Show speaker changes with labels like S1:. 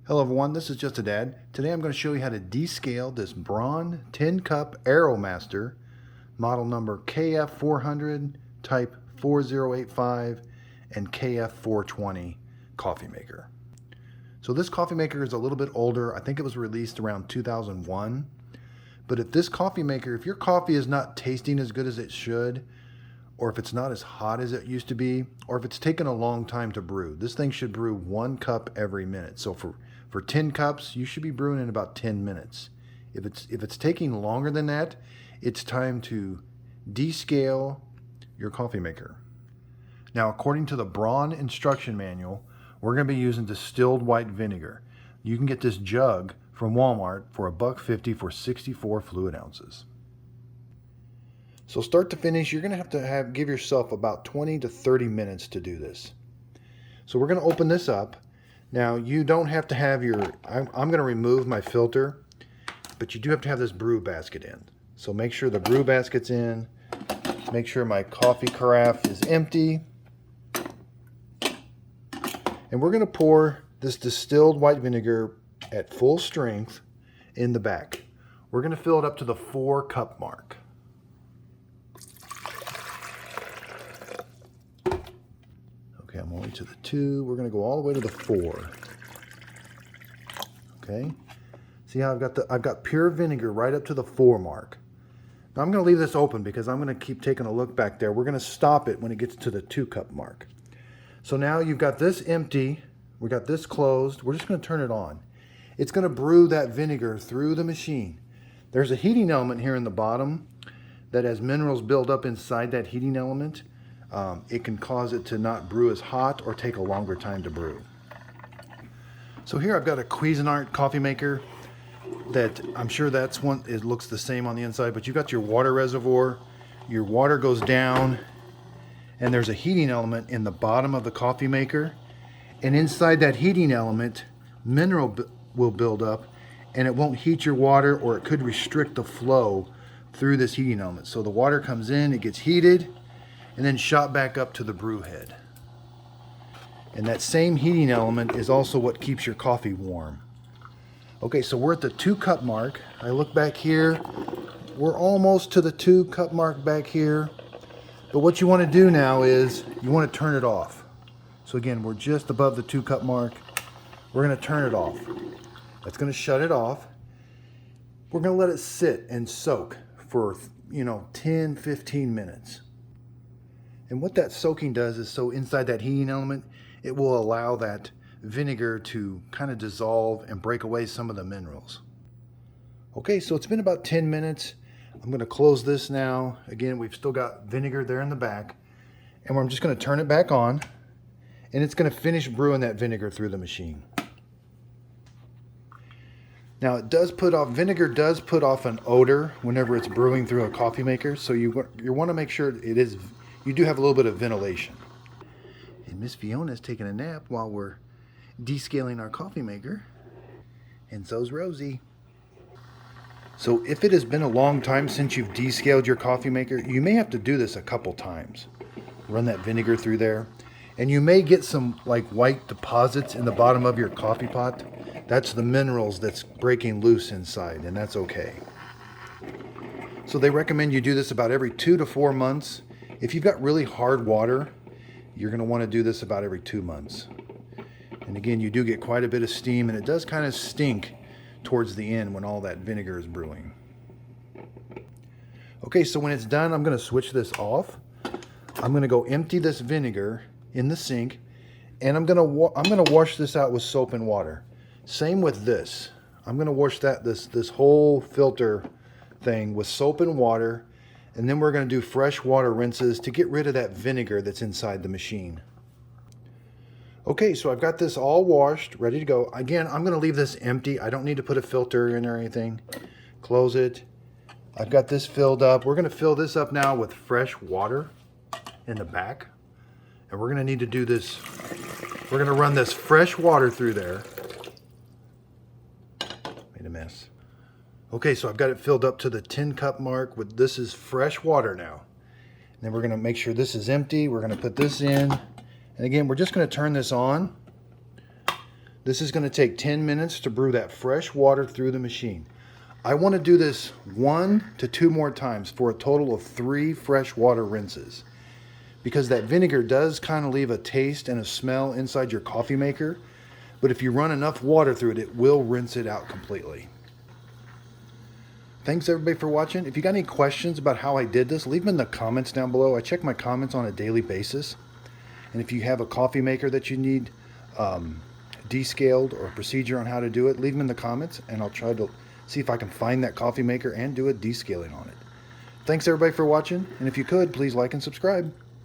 S1: Hello everyone, this is Just a Dad. Today I'm going to show you how to descale this Braun 10 cup Aeromaster, model number KF400, type 4085, and KF420 coffee maker. So this coffee maker is a little bit older. I think it was released around 2001. But if this coffee maker, if your coffee is not tasting as good as it should, or if it's not as hot as it used to be, or if it's taken a long time to brew, this thing should brew 1 cup every minute. So for 10 cups, you should be brewing in about 10 minutes. If it's taking longer than that, it's time to descale your coffee maker. Now, according to the Braun instruction manual, we're going to be using distilled white vinegar. You can get this jug from Walmart for $1.50 for 64 fluid ounces. So start to finish, you're going to have give yourself about 20 to 30 minutes to do this. So we're going to open this up. Now, you don't have to have your, I'm going to remove my filter, but you do have to have this brew basket in. So make sure the brew basket's in. Make sure my coffee carafe is empty. And we're going to pour this distilled white vinegar at full strength in the back. We're going to fill it up to the 4 cup mark. Okay, I'm only to the 2. We're going to go all the way to the 4. Okay. See how I've got pure vinegar right up to the 4 mark. Now I'm going to leave this open because I'm going to keep taking a look back there. We're going to stop it when it gets to the 2 cup mark. So now you've got this empty. We got this closed. We're just going to turn it on. It's going to brew that vinegar through the machine. There's a heating element here in the bottom that, as minerals build up inside that heating element, it can cause it to not brew as hot or take a longer time to brew. So here I've got a Cuisinart coffee maker that I'm sure that's one, it looks the same on the inside, but you've got your water reservoir, your water goes down, and there's a heating element in the bottom of the coffee maker, and inside that heating element, mineral will build up, and it won't heat your water, or it could restrict the flow through this heating element. So the water comes in, it gets heated, and then shot back up to the brew head. And that same heating element is also what keeps your coffee warm. Okay, so we're at the 2 cup mark. I look back here, we're almost to the 2 cup mark back here. But what you want to do now is you want to turn it off. So again, we're just above the 2 cup mark. We're going to turn it off. That's going to shut it off. We're going to let it sit and soak for 10, 15 minutes. And what that soaking does is, so inside that heating element, it will allow that vinegar to kind of dissolve and break away some of the minerals. Okay, so it's been about 10 minutes. I'm going to close this now. Again, we've still got vinegar there in the back. And I'm just going to turn it back on. And it's going to finish brewing that vinegar through the machine. Now vinegar does put off an odor whenever it's brewing through a coffee maker. So you want to make sure you do have a little bit of ventilation. And Miss Fiona's taking a nap while we're descaling our coffee maker. And so's Rosie. So if it has been a long time since you've descaled your coffee maker, you may have to do this a couple times. Run that vinegar through there. And you may get some like white deposits in the bottom of your coffee pot. That's the minerals that's breaking loose inside, and that's okay. So they recommend you do this about every 2 to 4 months. If you've got really hard water, you're going to want to do this about every 2 months. And again, you do get quite a bit of steam, and it does kind of stink towards the end when all that vinegar is brewing. Okay, so when it's done, I'm going to switch this off. I'm going to go empty this vinegar in the sink, and I'm going to wash this out with soap and water. Same with this. I'm going to wash this whole filter thing with soap and water, and then we're going to do fresh water rinses to get rid of that vinegar that's inside the machine. Okay, so I've got this all washed, ready to go. Again, I'm going to leave this empty. I don't need to put a filter in or anything. Close it. I've got this filled up. We're going to fill this up now with fresh water in the back. And we're going to need to do this. We're going to run this fresh water through there. Made a mess. Okay, so I've got it filled up to the 10 cup mark. This is fresh water now. And then we're going to make sure this is empty. We're going to put this in. And again, we're just going to turn this on. This is going to take 10 minutes to brew that fresh water through the machine. I want to do this 1 to 2 more times for a total of 3 fresh water rinses, because that vinegar does kind of leave a taste and a smell inside your coffee maker, but if you run enough water through it, it will rinse it out completely. Thanks everybody for watching. If you got any questions about how I did this, leave them in the comments down below. I check my comments on a daily basis. And if you have a coffee maker that you need descaled or a procedure on how to do it, leave them in the comments and I'll try to see if I can find that coffee maker and do a descaling on it. Thanks everybody for watching, and if you could, please like and subscribe.